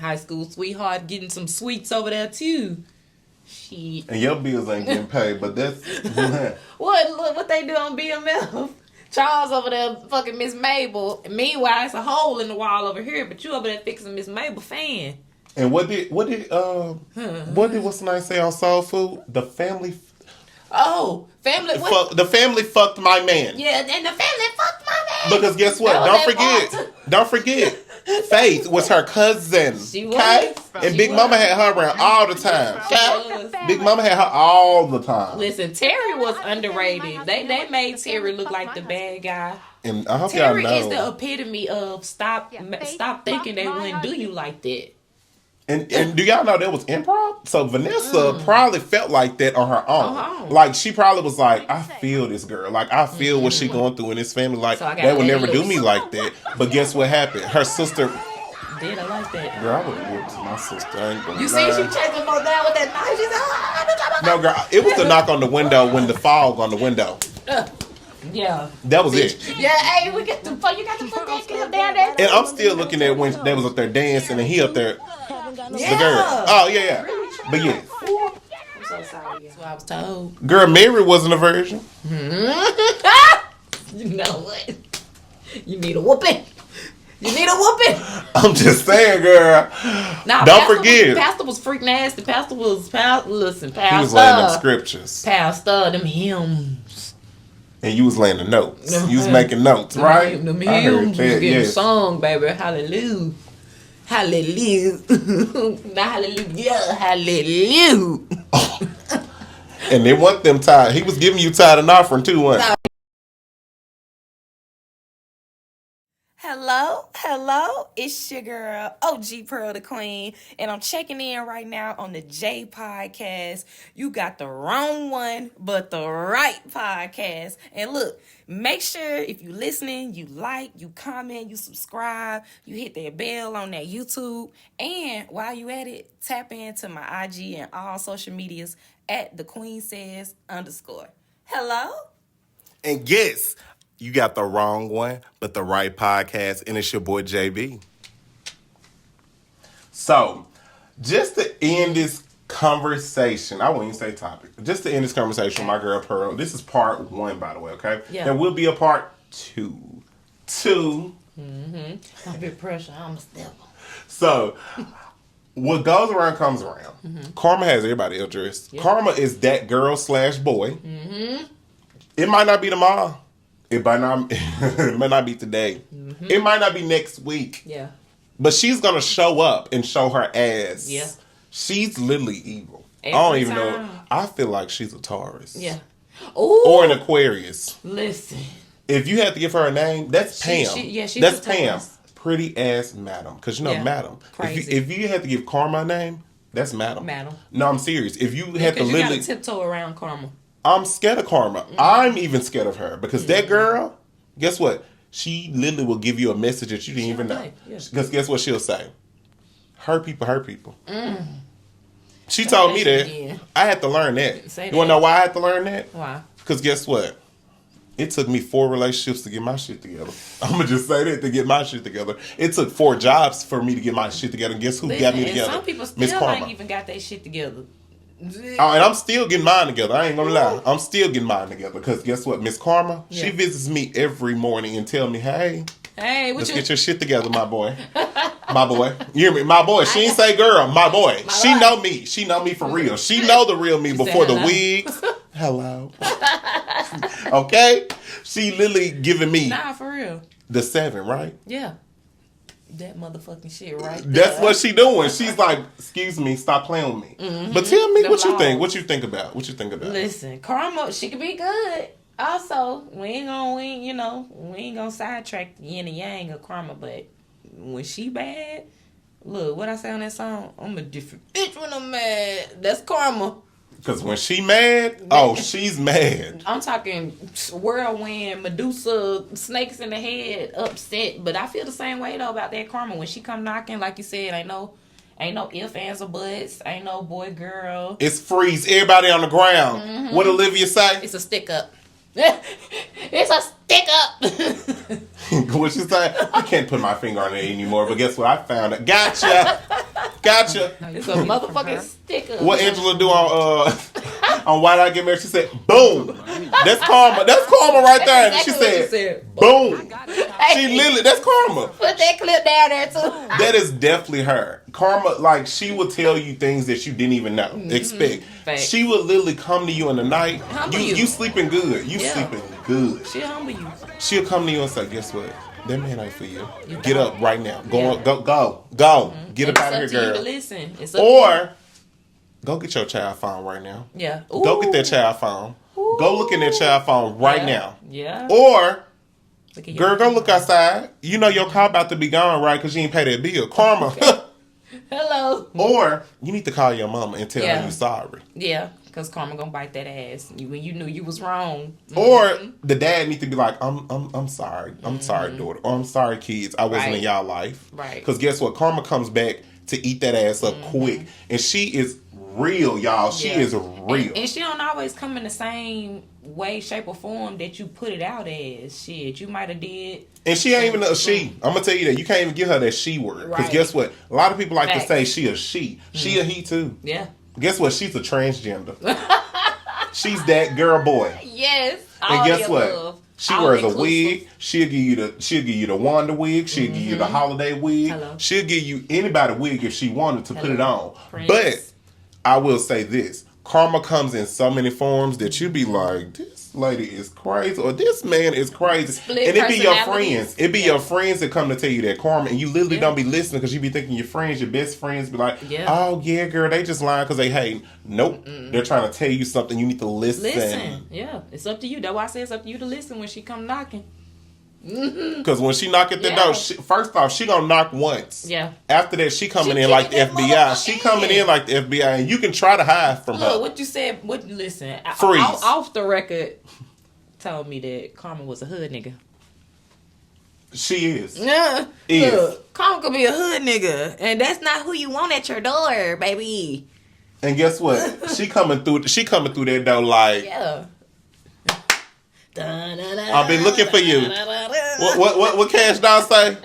[SPEAKER 3] High school sweetheart getting some sweets over there too. Shit.
[SPEAKER 2] And your bills ain't getting paid, but that's...
[SPEAKER 3] What they do on BMF? Charles over there fucking Miss Mabel. Meanwhile, it's a hole in the wall over here, but you over there fixing Miss Mabel fan.
[SPEAKER 2] And what did what's the name say on Soul Food? The family.
[SPEAKER 3] Oh, family.
[SPEAKER 2] The family fucked my man.
[SPEAKER 3] Yeah, and the family fucked my man.
[SPEAKER 2] Because guess what? Don't forget. Faith was her cousin.
[SPEAKER 3] She was.
[SPEAKER 2] Okay? And Big Mama had her around all the time. Okay? Big Mama had her all the time.
[SPEAKER 3] Listen, Terry was underrated. They made Terry look like the bad guy.
[SPEAKER 2] And I hope
[SPEAKER 3] Terry
[SPEAKER 2] y'all know.
[SPEAKER 3] is the epitome of stop thinking they wouldn't do you like that.
[SPEAKER 2] And do y'all know that was improv? So Vanessa probably felt like that on her own. Like she probably was like, I feel this girl. Like I feel what she going through in this family. Like
[SPEAKER 3] so
[SPEAKER 2] they would never do me like that. But guess what happened? Her sister.
[SPEAKER 3] Did I like that?
[SPEAKER 2] Girl, I would have whipped my sister. I ain't gonna
[SPEAKER 3] You
[SPEAKER 2] lie.
[SPEAKER 3] see, she chasing folks down with that knife. She's
[SPEAKER 2] no, girl. It was the knock on the window when the fog on the window.
[SPEAKER 3] Yeah.
[SPEAKER 2] That was it.
[SPEAKER 3] Yeah, hey, you got to put that girl down there.
[SPEAKER 2] And I'm still looking at when they was up there dancing and he up there.
[SPEAKER 3] Yeah.
[SPEAKER 2] The girl. Oh, yeah. But yeah.
[SPEAKER 3] I'm so sorry. That's what I was told.
[SPEAKER 2] Girl, Mary wasn't a virgin.
[SPEAKER 3] You know what? You need a whooping.
[SPEAKER 2] I'm just saying, girl.
[SPEAKER 3] Nah,
[SPEAKER 2] don't forget.
[SPEAKER 3] Pastor was freak nasty. Pastor.
[SPEAKER 2] He was laying them scriptures.
[SPEAKER 3] Pastor, them hymns.
[SPEAKER 2] And you was laying the notes. You was making notes, right?
[SPEAKER 3] Them hymns was getting sung, baby. Hallelujah. Hallelujah. Hallelujah.
[SPEAKER 2] And they want them tied. He was giving you tied and offering too, wasn't he?
[SPEAKER 1] Hello, it's your girl, OG Pearl the Queen, and I'm checking in right now on the J Podcast. You got the wrong one, but the right podcast. And look, make sure if you listening, you like, you comment, you subscribe, you hit that bell on that YouTube, and while you at it, tap into my IG and all social medias at @thequeensays_. Hello?
[SPEAKER 2] And guess you got the wrong one, but the right podcast, and it's your boy JB. So, just to end this conversation, I won't even say topic, just to end this conversation with my girl Pearl, this is part 1, by the way, okay?
[SPEAKER 3] Yeah.
[SPEAKER 2] There will be a part 2.
[SPEAKER 3] A bit pressure, I'm a stepper.
[SPEAKER 2] So, what goes around comes around. Karma has everybody addressed. Yep. Karma is that girl / boy. It might not be tomorrow. It might not be today. It might not be next week.
[SPEAKER 3] Yeah.
[SPEAKER 2] But she's going to show up and show her ass.
[SPEAKER 3] Yeah.
[SPEAKER 2] She's literally evil.
[SPEAKER 3] Every
[SPEAKER 2] I don't even
[SPEAKER 3] time.
[SPEAKER 2] know. I feel like she's a Taurus.
[SPEAKER 3] Yeah. Ooh.
[SPEAKER 2] Or an Aquarius.
[SPEAKER 3] Listen.
[SPEAKER 2] If you had to give her a name, that's Pam.
[SPEAKER 3] She's
[SPEAKER 2] that's
[SPEAKER 3] a
[SPEAKER 2] Pam.
[SPEAKER 3] Taurus.
[SPEAKER 2] Pretty ass madam. Because you know, madam.
[SPEAKER 3] Crazy.
[SPEAKER 2] If you had to give Karma a name, that's madam.
[SPEAKER 3] Madam.
[SPEAKER 2] No, I'm serious. If you had to
[SPEAKER 3] you
[SPEAKER 2] literally...
[SPEAKER 3] gotta tiptoe around Karma.
[SPEAKER 2] I'm scared of Karma. I'm even scared of her. Because that girl, guess what? She literally will give you a message that you didn't even know. Because guess what she'll say? Hurt people hurt people. She told me that.
[SPEAKER 3] Yeah.
[SPEAKER 2] I had to learn that.
[SPEAKER 3] You
[SPEAKER 2] want to know why I had to learn that?
[SPEAKER 3] Why?
[SPEAKER 2] Because guess what? It took me 4 relationships to get my shit together. I'm going to just say that, to get my shit together. It took 4 jobs for me to get my shit together. And guess who got me together?
[SPEAKER 3] Some people still ain't even got their shit together.
[SPEAKER 2] Oh, and I'm still getting mine together. I ain't gonna lie. I'm still getting mine together. Because guess what? Miss Karma, she visits me every morning and tell me, hey, let's get your shit together, my boy. My boy. You hear me? My boy. She ain't say girl. My boy. She know me. She know me for real. She know the real me before the wigs. Hello. Okay? She literally giving me
[SPEAKER 3] Nah, for real.
[SPEAKER 2] the 7, right?
[SPEAKER 3] Yeah. That motherfucking shit right there.
[SPEAKER 2] That's what she doing. She's like, excuse me, stop playing with me.
[SPEAKER 3] Mm-hmm.
[SPEAKER 2] But tell me
[SPEAKER 3] Them
[SPEAKER 2] what you think.
[SPEAKER 3] laws.
[SPEAKER 2] What you think about? What you think about?
[SPEAKER 3] Listen, karma, she could be good. Also, we ain't gonna sidetrack the yin and yang of karma, but when she bad, look, what I say on that song, I'm a different bitch when I'm mad. That's karma.
[SPEAKER 2] Because when she mad, oh, she's mad.
[SPEAKER 3] I'm talking whirlwind, Medusa, snakes in the head, upset. But I feel the same way though about that karma. When she come knocking, like you said, ain't no ifs, ands, or buts. Ain't no boy, girl.
[SPEAKER 2] It's freeze. Everybody on the ground.
[SPEAKER 3] Mm-hmm.
[SPEAKER 2] What Olivia say?
[SPEAKER 3] It's a stick up. It's a stick up.
[SPEAKER 2] What she say? I can't put my finger on it anymore. But guess what? I found it. Gotcha.
[SPEAKER 3] It's a motherfucking stick up.
[SPEAKER 2] What Angela do on Why Did I Get Married? She said, boom. That's karma. That's karma right there.
[SPEAKER 3] That's
[SPEAKER 2] She
[SPEAKER 3] exactly what
[SPEAKER 2] said, boom. She literally, that's karma.
[SPEAKER 3] Put that clip down there too.
[SPEAKER 2] That is definitely her. Karma, like, she will tell you things that you didn't even know. Expect.
[SPEAKER 3] Facts.
[SPEAKER 2] She will literally come to you in the night.
[SPEAKER 3] Humble
[SPEAKER 2] You
[SPEAKER 3] you.
[SPEAKER 2] sleeping good. You
[SPEAKER 3] Yeah.
[SPEAKER 2] sleeping good.
[SPEAKER 3] She'll humble you.
[SPEAKER 2] She'll come to you and say, guess what? That man ain't for you.
[SPEAKER 3] You
[SPEAKER 2] Get
[SPEAKER 3] don't.
[SPEAKER 2] up right now. Go,
[SPEAKER 3] Yeah.
[SPEAKER 2] on, go. Get
[SPEAKER 3] And
[SPEAKER 2] up out of
[SPEAKER 3] it's
[SPEAKER 2] here,
[SPEAKER 3] up to you
[SPEAKER 2] girl.
[SPEAKER 3] to listen. It's up to you.
[SPEAKER 2] Or go get your child phone right now.
[SPEAKER 3] Yeah.
[SPEAKER 2] Go get that child phone. Go look in that child phone right now.
[SPEAKER 3] Yeah.
[SPEAKER 2] Or,
[SPEAKER 3] Look at
[SPEAKER 2] girl, go look outside. You know your car about to be gone, right? Because you ain't pay that bill. Karma.
[SPEAKER 3] Hello.
[SPEAKER 2] Or you need to call your mama and tell her you sorry.
[SPEAKER 3] Yeah, because karma gonna bite that ass when you knew you was wrong.
[SPEAKER 2] Or the dad need to be like, I'm sorry. I'm sorry, daughter. Or I'm sorry, kids. I wasn't in y'all life.
[SPEAKER 3] Right.
[SPEAKER 2] Because guess what? Karma comes back to eat that ass up quick. And she is real, y'all. She is real.
[SPEAKER 3] And she don't always come in the same way, shape, or form that you put it out as. Shit, you might have did.
[SPEAKER 2] And she ain't even a she. I'm going to tell you that. You can't even give her that she word. Because
[SPEAKER 3] Right.
[SPEAKER 2] guess what? A lot of people like
[SPEAKER 3] Facts.
[SPEAKER 2] to say she a she. She a he too.
[SPEAKER 3] Yeah.
[SPEAKER 2] Guess what? She's a transgender. She's that girl boy.
[SPEAKER 3] Yes.
[SPEAKER 2] And guess what? She wears a wig. She'll give you the Wanda wig. She'll give you the holiday wig.
[SPEAKER 3] Hello.
[SPEAKER 2] She'll give you anybody wig if she wanted to put it on.
[SPEAKER 3] Prince.
[SPEAKER 2] But I will say this: karma comes in so many forms that you be like, this lady is crazy, or this man is crazy,
[SPEAKER 3] Split
[SPEAKER 2] and it be your
[SPEAKER 3] personalities.
[SPEAKER 2] friends. It be your friends that come to tell you that karma, and you literally don't be listening because you be thinking your friends, your best friends, be like, oh yeah, girl, they just lying because they hate. Nope, they're trying to tell you something. You need to listen.
[SPEAKER 3] Listen. Yeah, it's up to you. That's why I say it's up to you to listen when she come knocking.
[SPEAKER 2] Because when she knock at the door, first off, she gonna knock once.
[SPEAKER 3] Yeah.
[SPEAKER 2] After that, she coming
[SPEAKER 3] She
[SPEAKER 2] in like the
[SPEAKER 3] kicking that
[SPEAKER 2] FBI. She
[SPEAKER 3] motherfucker
[SPEAKER 2] coming in like the FBI, and you can try to hide from her.
[SPEAKER 3] Look, what you said. Listen.
[SPEAKER 2] Freeze.
[SPEAKER 3] Off the record, told me that Karma was a hood nigga.
[SPEAKER 2] She is.
[SPEAKER 3] Yeah.
[SPEAKER 2] Is.
[SPEAKER 3] Look, Karma could be a hood nigga, and that's not who you want at your door, baby.
[SPEAKER 2] And guess what? She coming through. She coming through that door like.
[SPEAKER 3] Yeah.
[SPEAKER 2] I've been looking for you. What Cash Doll say?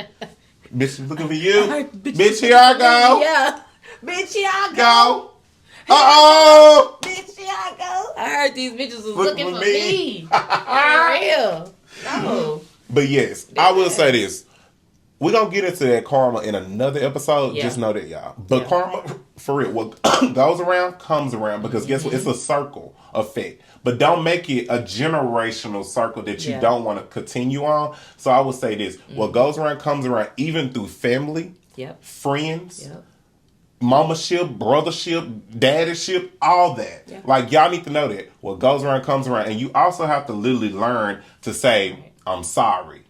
[SPEAKER 2] Bitch, looking for you. Bitch, here I go.
[SPEAKER 3] Yeah. Bitch, here I go.
[SPEAKER 2] Go. Uh-oh.
[SPEAKER 3] Bitch, here I go. I heard these bitches was
[SPEAKER 2] Looking
[SPEAKER 3] looking
[SPEAKER 2] for
[SPEAKER 3] for
[SPEAKER 2] me.
[SPEAKER 3] me. For real. No.
[SPEAKER 2] But yes, I will say this. We're going to get into that karma in another episode.
[SPEAKER 3] Yeah.
[SPEAKER 2] Just know that, y'all. But karma, for real, what goes around, comes around. Because guess what? It's a circle effect. But don't make it a generational circle that you don't want to continue on. So I would say this. What goes around, comes around, even through family, friends, mama-ship, brother-ship, daddy-ship, all that.
[SPEAKER 3] Yeah.
[SPEAKER 2] Like, y'all need to know that. What goes around, comes around. And you also have to literally learn to say, I'm sorry.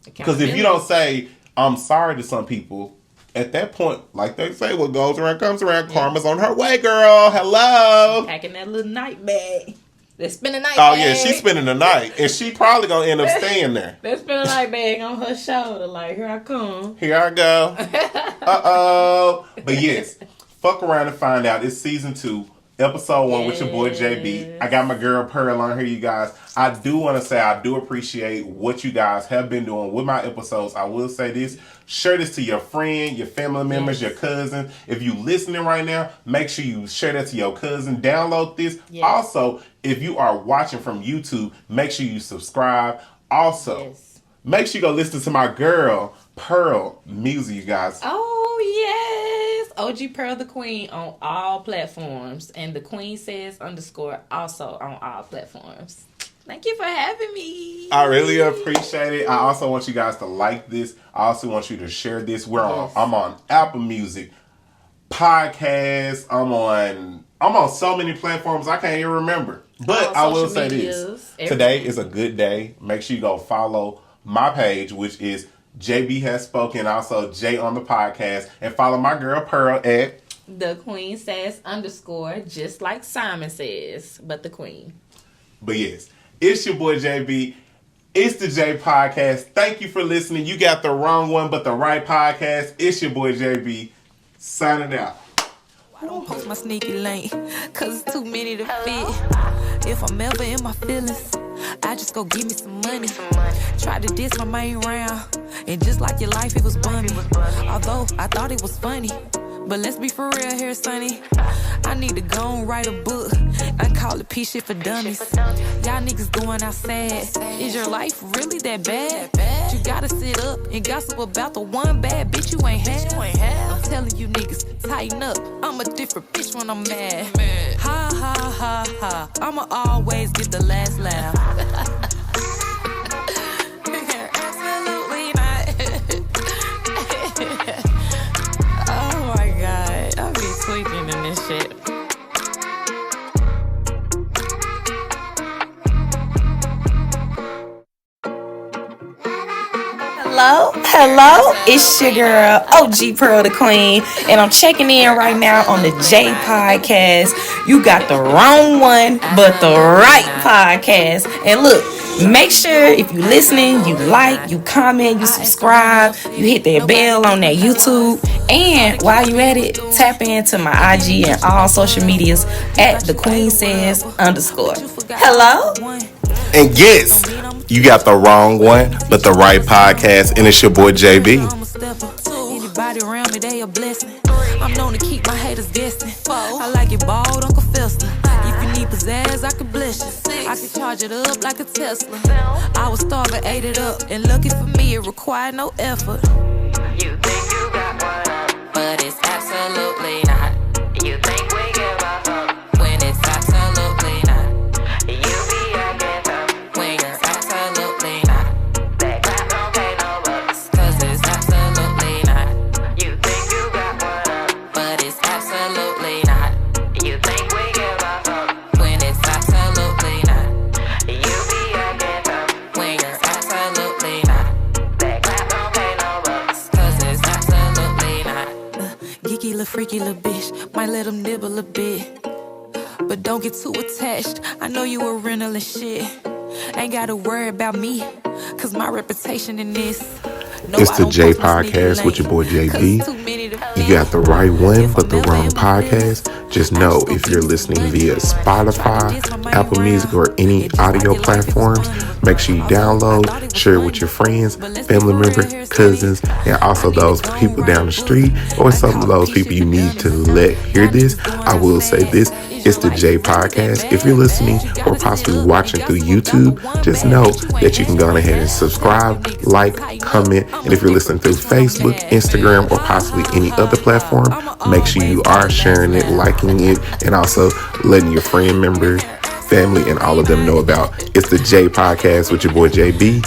[SPEAKER 2] Because if you don't say, I'm sorry to some people, at that point, like they say, what goes around comes around. Karma's on her way, girl. Hello.
[SPEAKER 3] Packing that little night bag. Let's spend a night
[SPEAKER 2] Oh,
[SPEAKER 3] bag.
[SPEAKER 2] yeah, she's spending the night. And she probably going to end up staying there.
[SPEAKER 3] Let's spend a night bag on her shoulder. Like, here I come.
[SPEAKER 2] Here I go. Uh-oh. But yes, fuck around and find out. It's season 2. Episode 1 with your boy JB. I got my girl Pearl on here, you guys. I do want to say I do appreciate what you guys have been doing with my episodes. I will say this. Share this to your friend, your family members, your cousin. If you listening right now, make sure you share that to your cousin. Download this.
[SPEAKER 3] Yes.
[SPEAKER 2] Also, if you are watching from YouTube, make sure you subscribe. Also, make sure you go listen to my girl Pearl music, you guys.
[SPEAKER 3] Oh, yes. OG Pearl the Queen on all platforms. And the Queen says _ also on all platforms. Thank you for having me.
[SPEAKER 2] I really appreciate it. I also want you guys to like this. I also want you to share this. I'm on Apple Music, podcasts. I'm on so many platforms I can't even remember. But I will say this. Today is a good day. Make sure you go follow my page, which is JB Has Spoken, also J on the podcast, and follow my girl Pearl at
[SPEAKER 3] The Queen Says _ just like Simon says, but the Queen.
[SPEAKER 2] But yes, it's your boy JB. It's the J Podcast. Thank you for listening. You got the wrong one, but the right podcast. It's your boy JB. Signing out.
[SPEAKER 1] I don't post my sneaky link, cause it's too many to fit. If I'm ever in my feelings, I just go give me some money. Try to diss my main round, and just like your life, it was bummy. Although I thought it was funny, but let's be for real here, sonny. I need to go and write a book and call it P shit for dummies. Y'all niggas going out sad. Is your life really that bad? You gotta sit up and gossip about the one bad bitch you ain't had. I'm telling you niggas, tighten up. I'm a different bitch when I'm mad. Ha ha ha ha. I'ma always get the last laugh. Absolutely not. Oh my god, I be tweaking in this shit.
[SPEAKER 3] Hello, it's your girl, OG Pearl the Queen, and I'm checking in right now on the J Podcast. You got the wrong one, but the right podcast. And look, make sure if you're listening, you like, you comment, you subscribe, you hit that bell on that YouTube. And while you at it, tap into my IG and all social medias at the Queen Says _ Hello?
[SPEAKER 2] And yes, you got the wrong one, but the right podcast. And it's your boy JB.
[SPEAKER 1] Anybody around me, they a blessing. I'm known to keep my haters guessing. I like it bald, Uncle Fester. If you need pizzazz, I can bless you. I can charge it up like a Tesla. I was starving, ate it up. And lucky for me, it required no effort.
[SPEAKER 4] You think you got one up, but it's absolutely not. You think we give a fuck when it's absolutely not. You be acting tough when you're absolutely not. That clap don't pay no bucks, cause it's absolutely not. You think you got one up, but it's absolutely not. You think we give a fuck when it's absolutely not. You be acting tough when you're absolutely not. That clap don't pay no bucks, cause it's absolutely not.
[SPEAKER 1] Geeky little freaky little bitch, might let him nibble a bit. But don't get too attached, I know you a rental and shit. Ain't gotta worry about me, cause my reputation in this. No,
[SPEAKER 2] It's the J Podcast with your boy JB. You got the right one, but the wrong podcast. Just know if you're listening via Spotify, Apple Music, or any audio platforms, make sure you download, share it with your friends, family members, cousins, and also those people down the street, or some of those people you need to let hear this. I will say this. It's the J Podcast. If you're listening or possibly watching through YouTube, just know that you can go ahead and subscribe, like, comment, and if you're listening through Facebook, Instagram, or possibly any other platform, make sure you are sharing it, liking it, and also letting your friend members, family, and all of them know about. It's the J Podcast with your boy JB.